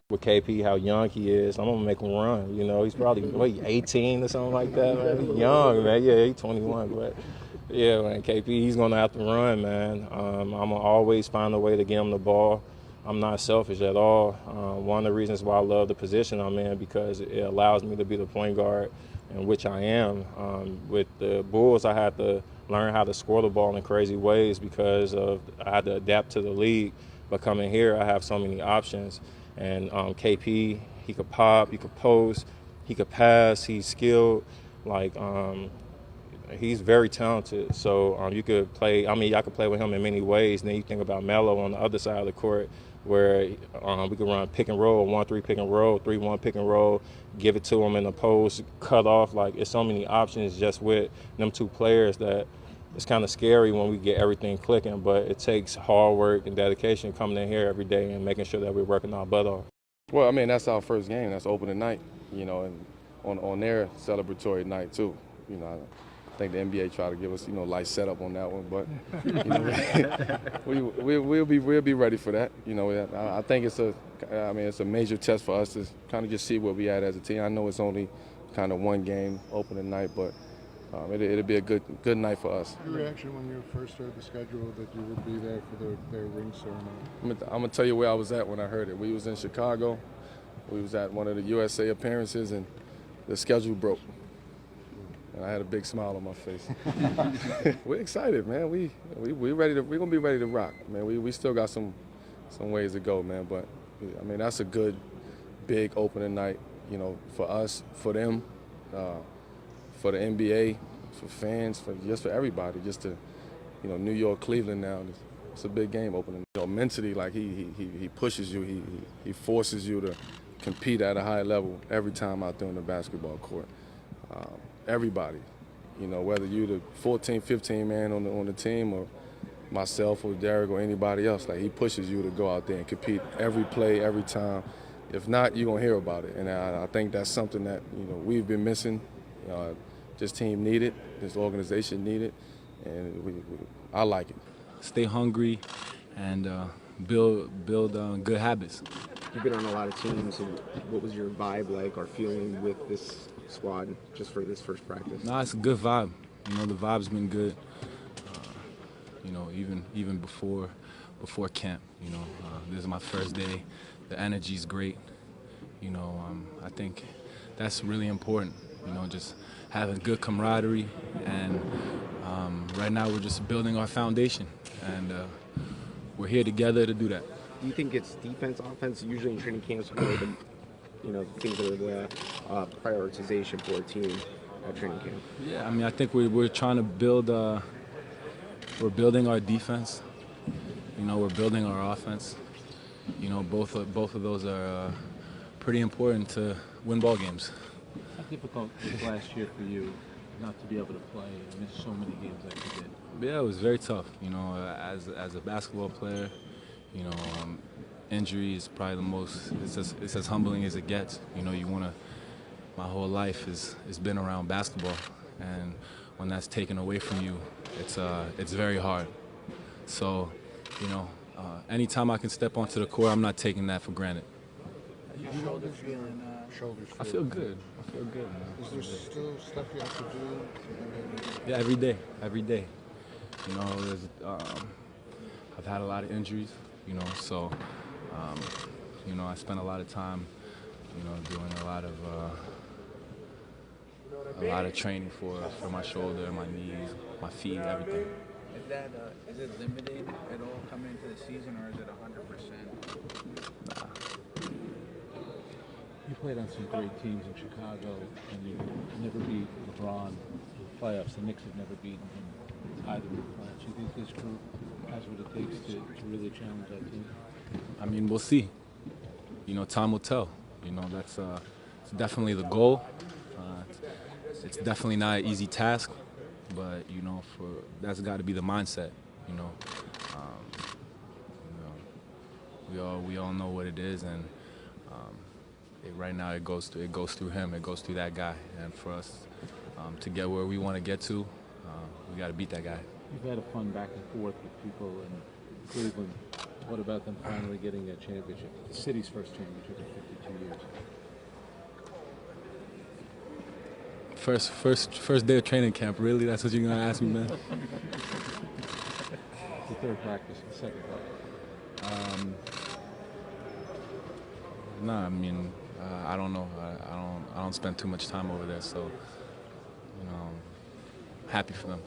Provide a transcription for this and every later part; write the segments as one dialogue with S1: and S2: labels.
S1: With KP, how young he is, I'm gonna make him run. You know, he's probably 18 or something like that. Man. He's young, man. Yeah, he's 21, but yeah, man, KP, he's gonna have to run, man. I'm gonna always find a way to get him the ball. I'm not selfish at all. One of the reasons why I love the position I'm in because it allows me to be the point guard, in which I am. With the Bulls, I had to learn how to score the ball in crazy ways because I had to adapt to the league. But coming here, I have so many options. And KP, he could pop, he could post, he could pass, he's skilled. He's very talented. So you could play, I could play with him in many ways. And then you think about Melo on the other side of the court where we could run pick and roll, 1-3 pick and roll, 3-1 pick and roll, give it to him in the post, cut off. Like, it's so many options just with them two players that it's kind of scary when we get everything clicking, but it takes hard work and dedication coming in here every day and making sure that we're working our butt off.
S2: Well, I mean, that's our first game. That's opening night, you know, and on their celebratory night, too. You know, I think the NBA tried to give us, light setup on that one, but we'll be ready for that. You know, I think it's a major test for us to kind of just see where we at as a team. I know it's only kind of one game opening night, but it'll be a good night for us.
S3: Your reaction when you first heard the schedule that you would be there for their ring ceremony?
S2: I'm gonna tell you where I was at when I heard it. We was in Chicago. We was at one of the USA appearances, and the schedule broke. And I had a big smile on my face. We're excited, man. We ready to. We're gonna be ready to rock, man. We still got some ways to go, man. But I mean, that's a good, big opening night. You know, for us, for them. For the NBA, for fans, for everybody, just to, New York, Cleveland now, it's a big game opening. Mentally, like he pushes you, he forces you to compete at a high level every time out there on the basketball court. Everybody, whether you're the 14, 15 man on the team or myself or Derek or anybody else, like he pushes you to go out there and compete every play, every time. If not, you're gonna hear about it, and I think that's something that we've been missing. This team need it, this organization need it, and I like it.
S4: Stay hungry and build good habits.
S5: You've been on a lot of teams, and what was your vibe like or feeling with this squad just for this first practice?
S4: Nah, it's a good vibe. The vibe's been good. Even before camp. This is my first day. The energy's great. I think that's really important. Just having good camaraderie, and right now we're just building our foundation, and we're here together to do that.
S5: Do you think it's defense, offense? Usually in training camps, one of the things that are the prioritization for a team at training camp.
S4: Yeah, I think we're trying to build. We're building our defense. We're building our offense. Both of those are pretty important to win ball games.
S6: How difficult was last year for you not to be able to play and miss so many games like you did?
S4: Yeah, it was very tough. As a basketball player, injury is probably the most. It's as humbling as it gets. My whole life has been around basketball, and when that's taken away from you, it's very hard. So, anytime I can step onto the court, I'm not taking that for granted.
S6: Your shoulders feeling?
S4: I feel good. Man.
S3: Is there still stuff you have to do?
S4: Yeah, every day. I've had a lot of injuries, so I spent a lot of time, doing a lot of training for my shoulder, my knees, my feet, everything.
S7: Is it limited at all coming into the season, or is it 100%?
S4: Nah.
S6: You played on some great teams in Chicago, and you never beat LeBron in the playoffs. The Knicks have never beaten him either in the playoffs. Do you think this group has what it takes to really challenge that team?
S4: We'll see. Time will tell. That's it's definitely the goal. It's definitely not an easy task, but that's got to be the mindset. We all know what it is, and right now it goes through him. It goes through that guy, and for us to get where we want to get to, we got to beat that guy.
S6: You've had a fun back and forth with people, and Cleveland. What about them finally getting a championship? The city's first championship in 52 years.
S4: First day of training camp. Really? That's what you're gonna ask me, man?
S6: The third practice, the second practice.
S4: No, I mean, I don't know. I don't spend too much time over there, so you know, happy for them.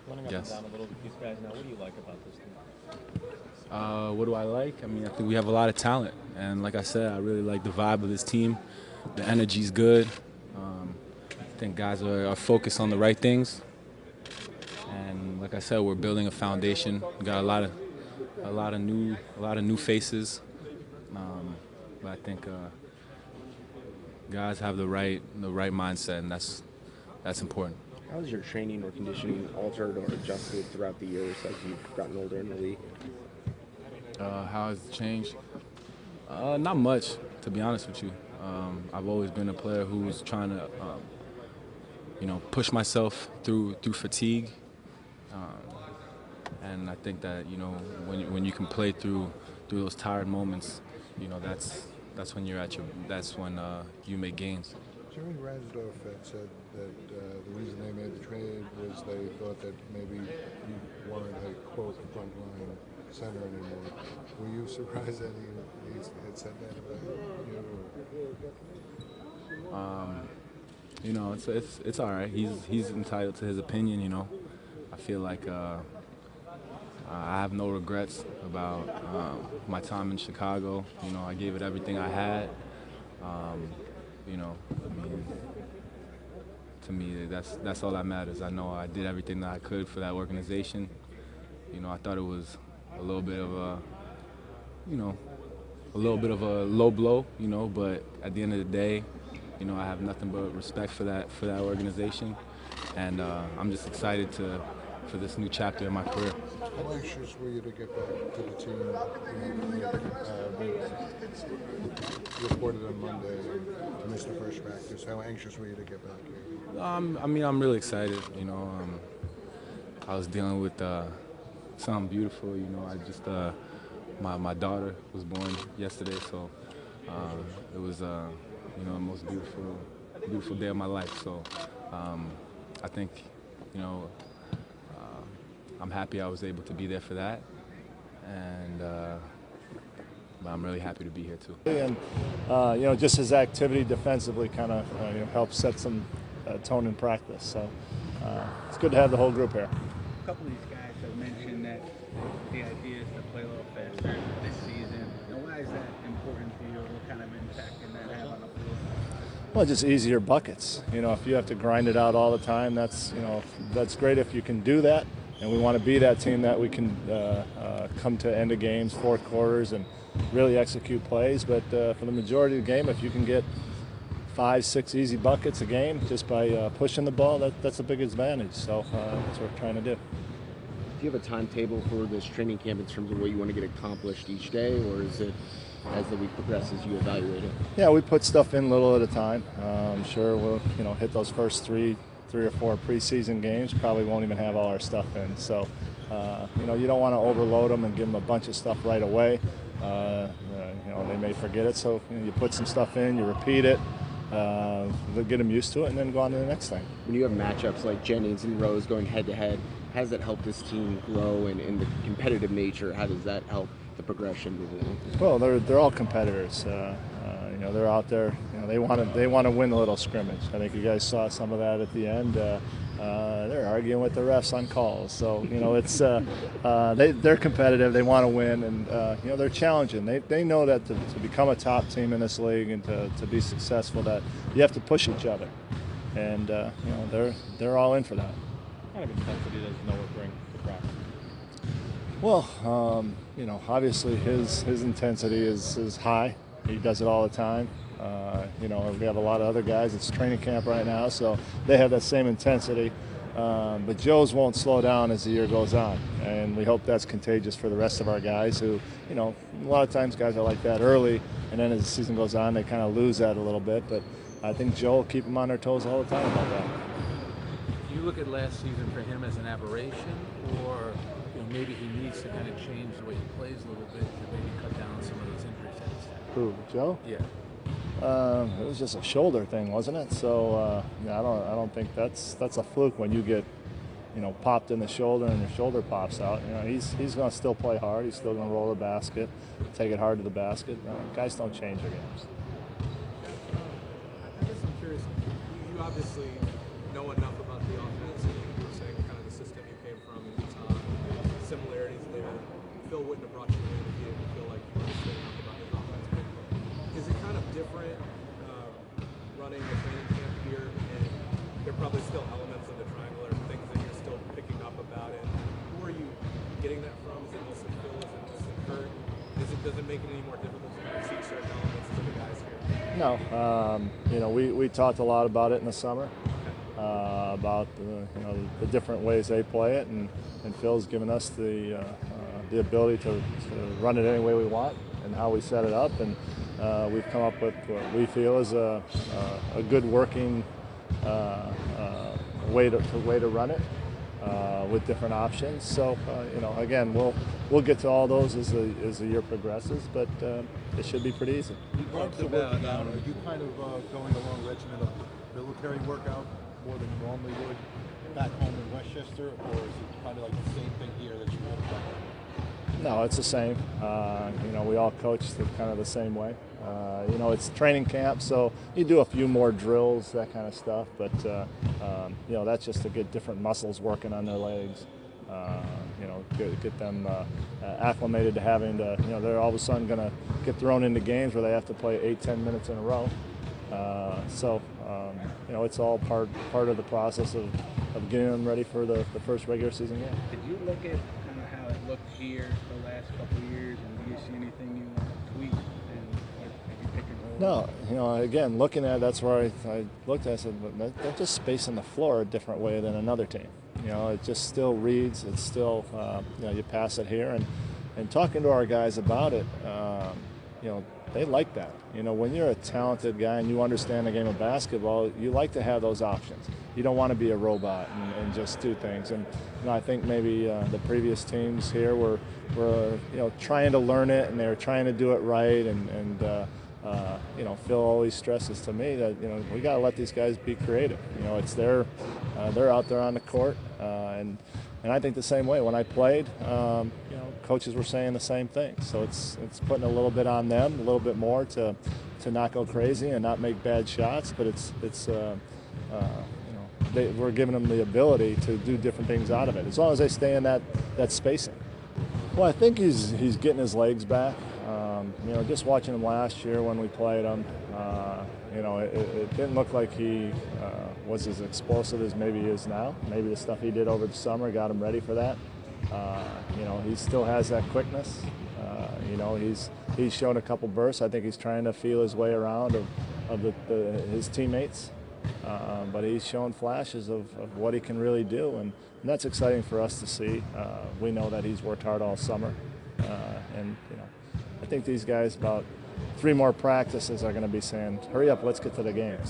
S8: Running up and down a little with these guys now, what do you like about this team?
S4: What do I like? I mean, I think we have a lot of talent, and like I said, I really like the vibe of this team. The energy's good. I think guys are focused on the right things, and like I said, we're building a foundation. We got a lot of new faces, but I think guys have the right mindset, and that's important.
S5: How has your training or conditioning altered or adjusted throughout the years as you've gotten older in the league?
S4: How has it changed? Not much, to be honest with you. I've always been a player who's trying to, push myself through fatigue, and I think that when you can play through those tired moments, that's when you make gains.
S3: Jerry Ransdorf had said that the reason they made the trade was they thought that maybe you weren't a quote frontline center anymore. Were you surprised that he had said that about you?
S4: It's all right. He's entitled to his opinion. I feel like I have no regrets about my time in Chicago. I gave it everything I had. To me, that's all that matters. I know I did everything that I could for that organization. I thought it was a little bit of a low blow, but at the end of the day, I have nothing but respect for that organization, and I'm just excited for this new chapter in my career.
S3: How anxious were you to get back to the team? Reported on Monday to miss the first practice. How anxious were you to get back here?
S4: I'm really excited. I was dealing with something beautiful. I just my daughter was born yesterday, so it was the most beautiful day of my life. So I think I'm happy I was able to be there for that, and but I'm really happy to be here too.
S9: And just his activity defensively kind of helps set some tone in practice. So it's good to have the whole group here.
S7: A couple of these guys have mentioned that the idea is to play a little faster this season. Now, why is that important to you? What kind of impact can that have on the floor?
S9: Well, just easier buckets. If you have to grind it out all the time, that's great if you can do that. And we want to be that team that we can come to end of games, fourth quarters, and really execute plays. But for the majority of the game, if you can get 5-6 easy buckets a game just by pushing the ball, that's a big advantage. So that's what we're trying to do.
S5: Do you have a timetable for this training camp in terms of what you want to get accomplished each day, or is it as the week progresses you evaluate it?
S9: Yeah, we put stuff in little at a time. I'm sure we'll hit those first three or four preseason games. Probably won't even have all our stuff in. So you don't want to overload them and give them a bunch of stuff right away. They may forget it. So you put some stuff in, you repeat it. They'll get them used to it, and then go on to the next thing.
S5: When you have matchups like Jennings and Rose going head-to-head, how does that help this team grow and in the competitive nature? How does that help the progression moving on?
S9: Well, they're all competitors. They're out there. They want to win the little scrimmage. I think you guys saw some of that at the end. They're arguing with the refs on calls. So it's they're competitive. They want to win, and they're challenging. They know that to become a top team in this league and to be successful, that you have to push each other, and they're all in for that.
S8: What kind of intensity does Noah bring to practice?
S9: Well, obviously his intensity is high. He does it all the time. We have a lot of other guys. It's training camp right now, so they have that same intensity. But Joe's won't slow down as the year goes on, and we hope that's contagious for the rest of our guys who, a lot of times guys are like that early, and then as the season goes on, they kind of lose that a little bit. But I think Joe will keep them on their toes all the time about that.
S6: Do you look at last season for him as an aberration, or maybe he needs to kind of change the way he plays a little bit to maybe cut down on some of those injuries that he's had.
S9: Who, Joe?
S6: Yeah.
S9: It was just a shoulder thing, wasn't it? So yeah, I don't think that's a fluke when you get, popped in the shoulder and your shoulder pops out. He's going to still play hard. He's still going to roll the basket, take it hard to the basket. Guys don't change their games.
S10: I guess I'm curious. You obviously know enough about the offense, and you were saying kind of the system you came from in Utah, similarities there. Phil wouldn't have brought you in if he didn't feel like you understood enough about his offense. Is it kind of different running a training camp here, and there are probably still elements of the triangle or things that you're still picking up about it? Who are you getting that from? Is it mostly Phil? Is it mostly Kurt? Does it make it any more difficult to kind of see certain elements to the guys here?
S9: No, we talked a lot about it in the summer, about the different ways they play it, and Phil's given us the ability to run it any way we want and how we set it up, and we've come up with what we feel is a good working way to run it with different options. So again, we'll get to all those as the year progresses, but it should be pretty easy.
S3: You talked about are you kind of going along regimen of military workout more than you normally would back home in Westchester, or is it kind of like the same thing here that you would back home?
S9: No, it's the same. We all coach kind of the same way. It's training camp, so you do a few more drills, that kind of stuff. But that's just to get different muscles working on their legs. Get them acclimated to having to. They're all of a sudden going to get thrown into games where they have to play 8-10 minutes in a row. It's all part of the process of getting them ready for the first regular season game.
S7: Did you look at kind of how it looked here the last couple of years, and do you see anything you want to tweak? And have you picked and roll?
S9: No, again, looking at it, that's where I looked at it, I said, they're just spacing the floor a different way than another team. It just still reads, it's still, you pass it here. And talking to our guys about it, they like that. When you're a talented guy and you understand the game of basketball, you like to have those options. You don't want to be a robot and just do things. And I think maybe the previous teams here were trying to learn it, and they were trying to do it right. And Phil always stresses to me that we got to let these guys be creative. It's they're out there on the court, and I think the same way. When I played, coaches were saying the same thing. So it's putting a little bit on them, a little bit more to not go crazy and not make bad shots. But we're giving them the ability to do different things out of it, as long as they stay in that spacing. Well, I think he's getting his legs back. Just watching him last year when we played him, it didn't look like he was as explosive as maybe he is now. Maybe the stuff he did over the summer got him ready for that. He still has that quickness. He's shown a couple bursts. I think he's trying to feel his way around of his teammates. But he's shown flashes of what he can really do, and that's exciting for us to see. We know that he's worked hard all summer, and I think these guys, about 3 more practices, are going to be saying, hurry up, let's get to the games.